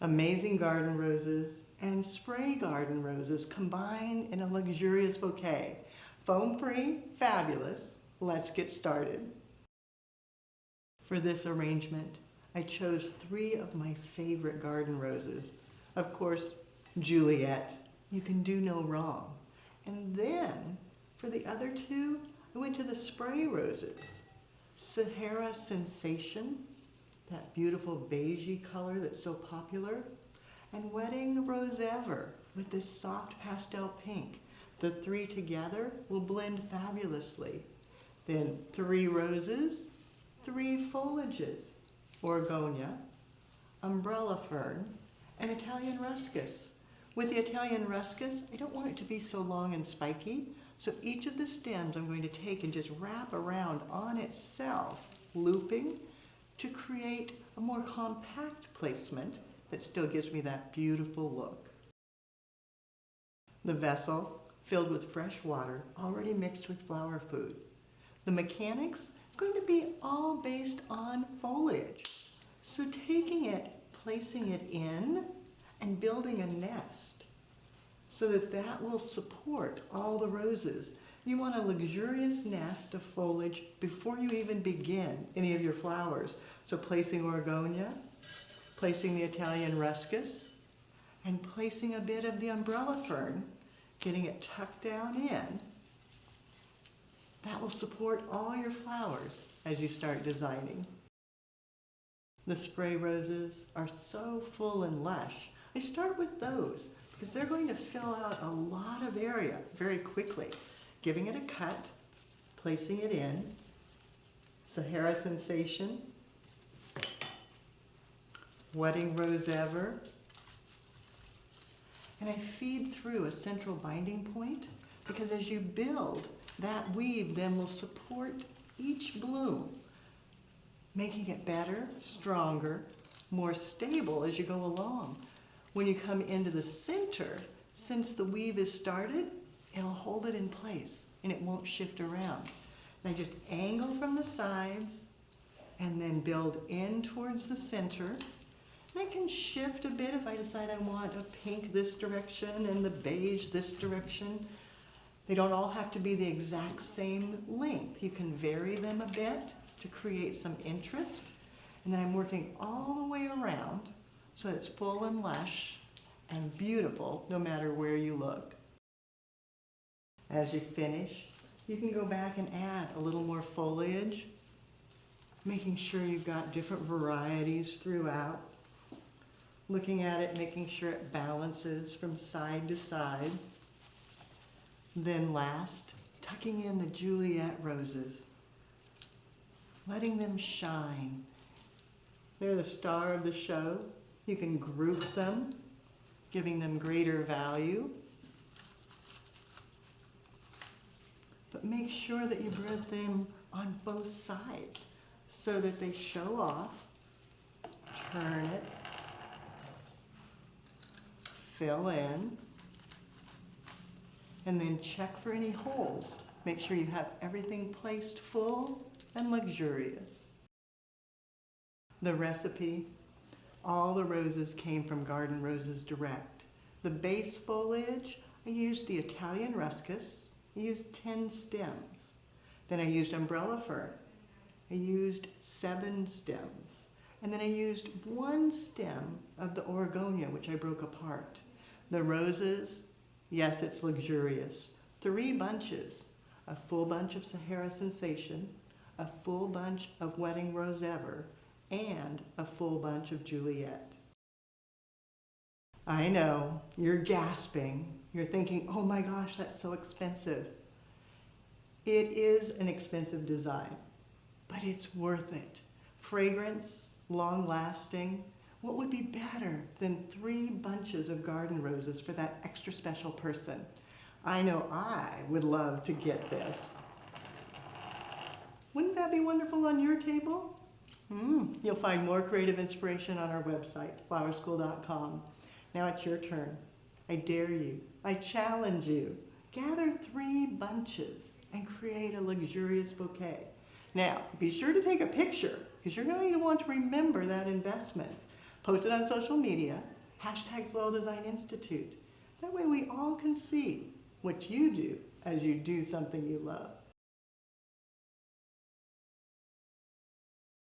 Amazing garden roses and spray garden roses combined in a luxurious bouquet. Foam-free, fabulous. Let's get started. For this arrangement, I chose 3 of my favorite garden roses. Of course, Juliet, you can do no wrong. And then, for the other 2, I went to the spray roses. Sahara Sensation, that beautiful beigey color that's so popular, and Wedding Rosever with this soft pastel pink. The 3 together will blend fabulously. Then 3 roses, 3 foliages, Orgonia, umbrella fern, and Italian ruscus. With the Italian ruscus, I don't want it to be so long and spiky, so each of the stems I'm going to take and just wrap around on itself, looping, to create a more compact placement that still gives me that beautiful look. The vessel filled with fresh water, already mixed with flower food. The mechanics is going to be all based on foliage. So taking it, placing it in, and building a nest so that that will support all the roses. You want a luxurious nest of foliage before you even begin any of your flowers. So placing Orgonia, placing the Italian ruscus, and placing a bit of the umbrella fern, getting it tucked down in. That will support all your flowers as you start designing. The spray roses are so full and lush. I start with those because they're going to fill out a lot of area very quickly. Giving it a cut, placing it in, Sahara Sensation, Wedding Rosever, and I feed through a central binding point because as you build, that weave then will support each bloom, making it better, stronger, more stable as you go along. When you come into the center, since the weave is started, it'll hold it in place and it won't shift around. And I just angle from the sides and then build in towards the center. And I can shift a bit if I decide I want a pink this direction and the beige this direction. They don't all have to be the exact same length. You can vary them a bit to create some interest. And then I'm working all the way around so it's full and lush and beautiful no matter where you look. As you finish, you can go back and add a little more foliage, making sure you've got different varieties throughout. Looking at it, making sure it balances from side to side. Then last, tucking in the Juliet roses, letting them shine. They're the star of the show. You can group them, giving them greater value. But make sure that you put them on both sides so that they show off. Turn it, fill in, and then check for any holes. Make sure you have everything placed full and luxurious. The recipe, all the roses came from Garden Roses Direct. The base foliage, I used the Italian ruscus. I used 10 stems. Then I used umbrella fern. I used 7 stems. And then I used 1 stem of the Orgonia, which I broke apart. The roses, yes, it's luxurious. 3 bunches, a full bunch of Sahara Sensation, a full bunch of Wedding Rosever, and a full bunch of Juliet. I know, you're gasping. You're thinking, oh my gosh, that's so expensive. It is an expensive design, but it's worth it. Fragrance, long-lasting. What would be better than 3 bunches of garden roses for that extra special person? I know I would love to get this. Wouldn't that be wonderful on your table? You'll find more creative inspiration on our website, flowerschool.com. Now it's your turn. I dare you. I challenge you. Gather 3 bunches and create a luxurious bouquet. Now, be sure to take a picture because you're going to want to remember that investment. Post it on social media, hashtag Floral Design Institute. That way we all can see what you do as you do something you love.